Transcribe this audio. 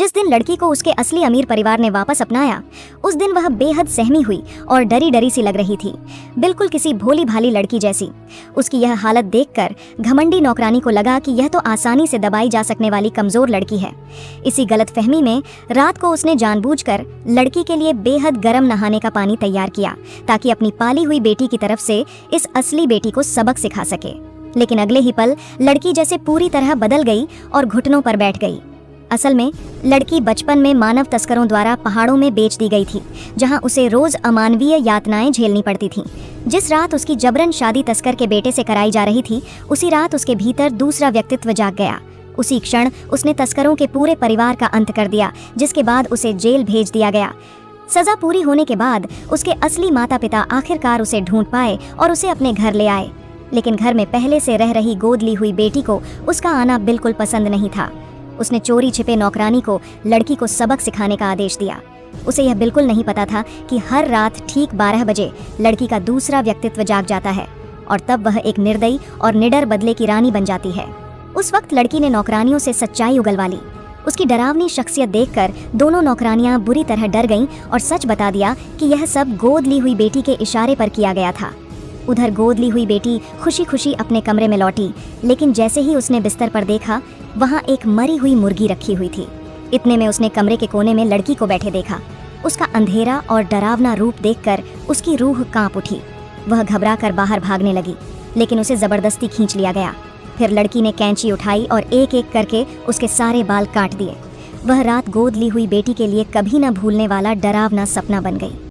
जिस दिन लड़की को उसके असली अमीर परिवार ने वापस अपनाया, उस दिन वह बेहद सहमी हुई और डरी डरी सी लग रही थी, बिल्कुल किसी भोली भाली लड़की जैसी। उसकी यह हालत देखकर घमंडी नौकरानी को लगा कि यह तो आसानी से दबाई जा सकने वाली कमजोर लड़की है। इसी गलतफहमी में रात को उसने जानबूझकर लड़की के लिए बेहद गर्म नहाने का पानी तैयार किया, ताकि अपनी पाली हुई बेटी की तरफ से इस असली बेटी को सबक सिखा सके। लेकिन अगले ही पल लड़की जैसे पूरी तरह बदल गई और घुटनों पर बैठ गई। असल में लड़की बचपन में मानव तस्करों द्वारा पहाड़ों में बेच दी गई थी, जहां उसे रोज अमानवीय यातनाएं झेलनी पड़ती थीं। जिस रात उसकी जबरन शादी तस्कर के बेटे से कराई जा रही थी, उसी रात उसके भीतर दूसरा व्यक्तित्व जाग गया। उसी क्षण उसने तस्करों के पूरे परिवार का अंत कर दिया, जिसके बाद उसे जेल भेज दिया गया। सजा पूरी होने के बाद उसके असली माता पिता आखिरकार उसे ढूंढ पाए और उसे अपने घर ले आए। लेकिन घर में पहले से रह रही गोद ली हुई बेटी को उसका आना बिल्कुल पसंद नहीं था। उसने चोरी छिपे नौकरानी को लड़की को सबक सिखाने का आदेश दिया। उसे यह बिल्कुल नहीं पता था कि हर रात ठीक 12 बजे लड़की का दूसरा व्यक्तित्व जाग जाता है और तब वह एक निर्दयी और निडर बदले की रानी बन जाती है। उस वक्त लड़की ने नौकरानियों से सच्चाई उगलवा ली। उसकी डरावनी शख्सियत देखकर दोनों नौकरानियां बुरी तरह डर गईं और सच बता दिया कि यह सब गोद ली हुई बेटी के इशारे पर किया गया था। उधर गोद ली हुई बेटी खुशी खुशी अपने कमरे में लौटी, लेकिन जैसे ही उसने बिस्तर पर देखा, वहां एक मरी हुई मुर्गी रखी हुई थी। इतने में उसने कमरे के कोने में लड़की को बैठे देखा। उसका अंधेरा और डरावना रूप देखकर उसकी रूह कांप उठी। वह घबराकर बाहर भागने लगी, लेकिन उसे जबरदस्ती खींच लिया गया। फिर लड़की ने कैंची उठाई और एक एक करके उसके सारे बाल काट दिए। वह रात गोद ली हुई बेटी के लिए कभी न भूलने वाला डरावना सपना बन गई।